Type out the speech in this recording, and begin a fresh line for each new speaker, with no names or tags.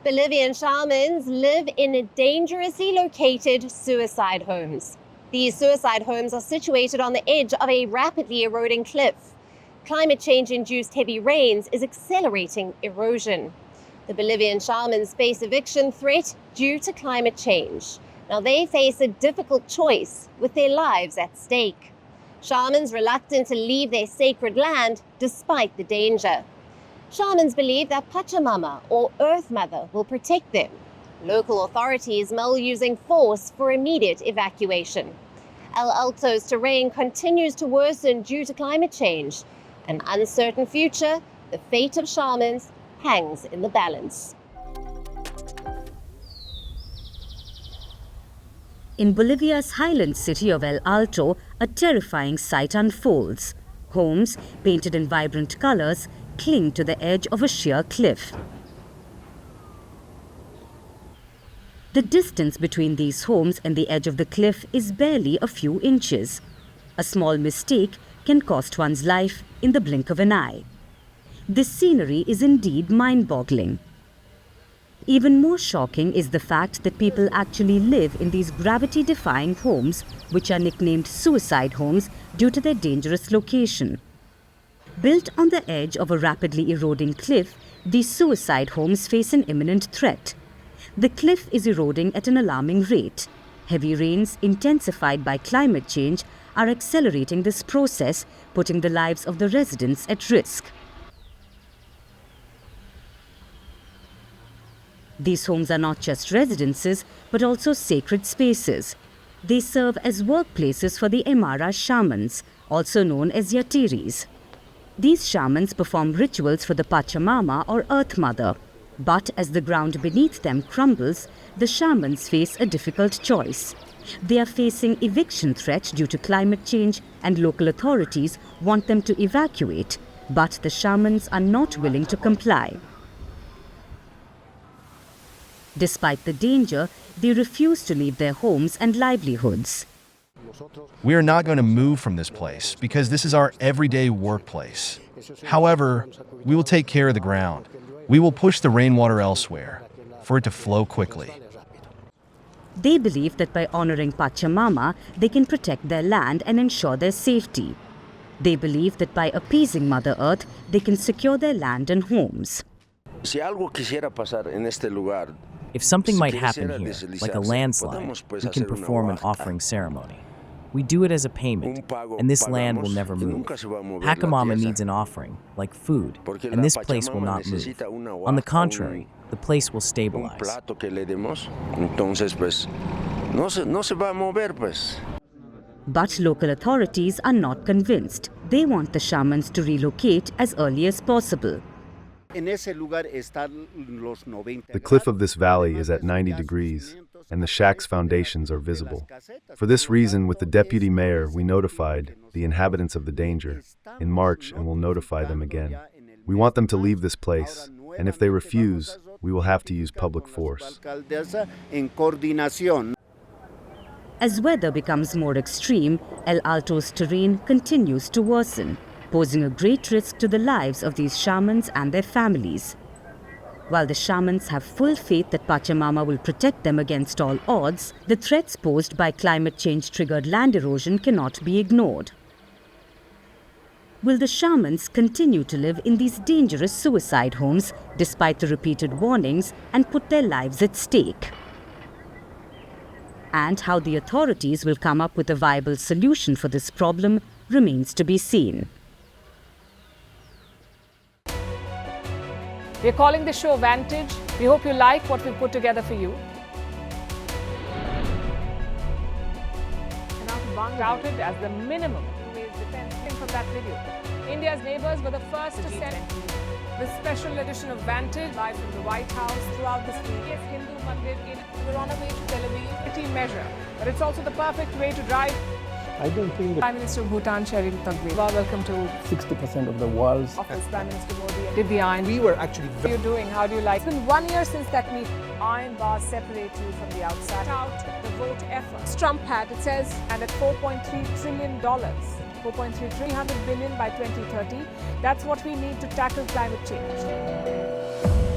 Bolivian shamans live in dangerously located suicide homes. These suicide homes are situated on the edge of a rapidly eroding cliff. Climate change-induced heavy rains is accelerating erosion. The Bolivian shamans face eviction threat due to climate change. Now they face a difficult choice with their lives at stake. Shamans reluctant to leave their sacred land despite the danger. Shamans believe that Pachamama, or Earth Mother, will protect them. Local authorities mull using force for immediate evacuation. Alto's terrain continues to worsen due to climate change. An uncertain future, the fate of shamans hangs in the balance.
In Bolivia's highland city of Alto, a terrifying sight unfolds. Homes, painted in vibrant colors, cling to the edge of a sheer cliff. The distance between these homes and the edge of the cliff is barely a few inches. A small mistake can cost one's life in the blink of an eye. This scenery is indeed mind-boggling. Even more shocking is the fact that people actually live in these gravity-defying homes, which are nicknamed suicide homes due to their dangerous location. Built on the edge of a rapidly eroding cliff, these suicide homes face an imminent threat. The cliff is eroding at an alarming rate. Heavy rains, intensified by climate change, are accelerating this process, putting the lives of the residents at risk. These homes are not just residences, but also sacred spaces. They serve as workplaces for the Aymara shamans, also known as Yatiris. These shamans perform rituals for the Pachamama or Earth Mother. But as the ground beneath them crumbles, the shamans face a difficult choice. They are facing eviction threat due to climate change, and local authorities want them to evacuate. But the shamans are not willing to comply. Despite the danger, they refuse to leave their homes and livelihoods.
We are not going to move from this place because this is our everyday workplace. However, we will take care of the ground. We will push the rainwater elsewhere for it to flow quickly.
They believe that by honoring Pachamama, they can protect their land and ensure their safety. They believe that by appeasing Mother Earth, they can secure their land and homes.
If something might happen here, like a landslide, we can perform an offering ceremony. We do it as a payment, and this land will never move. Pachamama needs an offering, like food, and this place will not move. On the contrary, the place will stabilize.
But local authorities are not convinced. They want the shamans to relocate as early as possible.
The cliff of this valley is at 90 degrees, and the shack's foundations are visible. For this reason, with the deputy mayor, we notified the inhabitants of the danger in March and will notify them again. We want them to leave this place, and if they refuse, we will have to use public force.
As weather becomes more extreme, El Alto's terrain continues to worsen, posing a great risk to the lives of these shamans and their families. While the shamans have full faith that Pachamama will protect them against all odds, the threats posed by climate change-triggered land erosion cannot be ignored. Will the shamans continue to live in these dangerous suicide homes despite the repeated warnings and put their lives at stake? And how the authorities will come up with a viable solution for this problem remains to be seen.
We're calling the show Vantage. We hope you like what we put together for you. Touted as the minimum defense from that video. India's neighbors were the first to send the special edition of Vantage live from the White House throughout this week. Yes, Hindu Mandir we're on our way to Tel Aviv. Measure, but it's also the perfect way to drive.
I don't think that
Prime Minister of Bhutan, Sherin Tagwe. Welcome to
60% of the world's
office. Prime Minister Modi did the iron.
We were actually
How are you doing? How do you like? It's been 1 year since that meeting. Iron bars separate you from the outside. Out the vote efforts. Trump had, it says, and at $4.3 trillion. 300 billion by 2030. That's what we need to tackle climate change.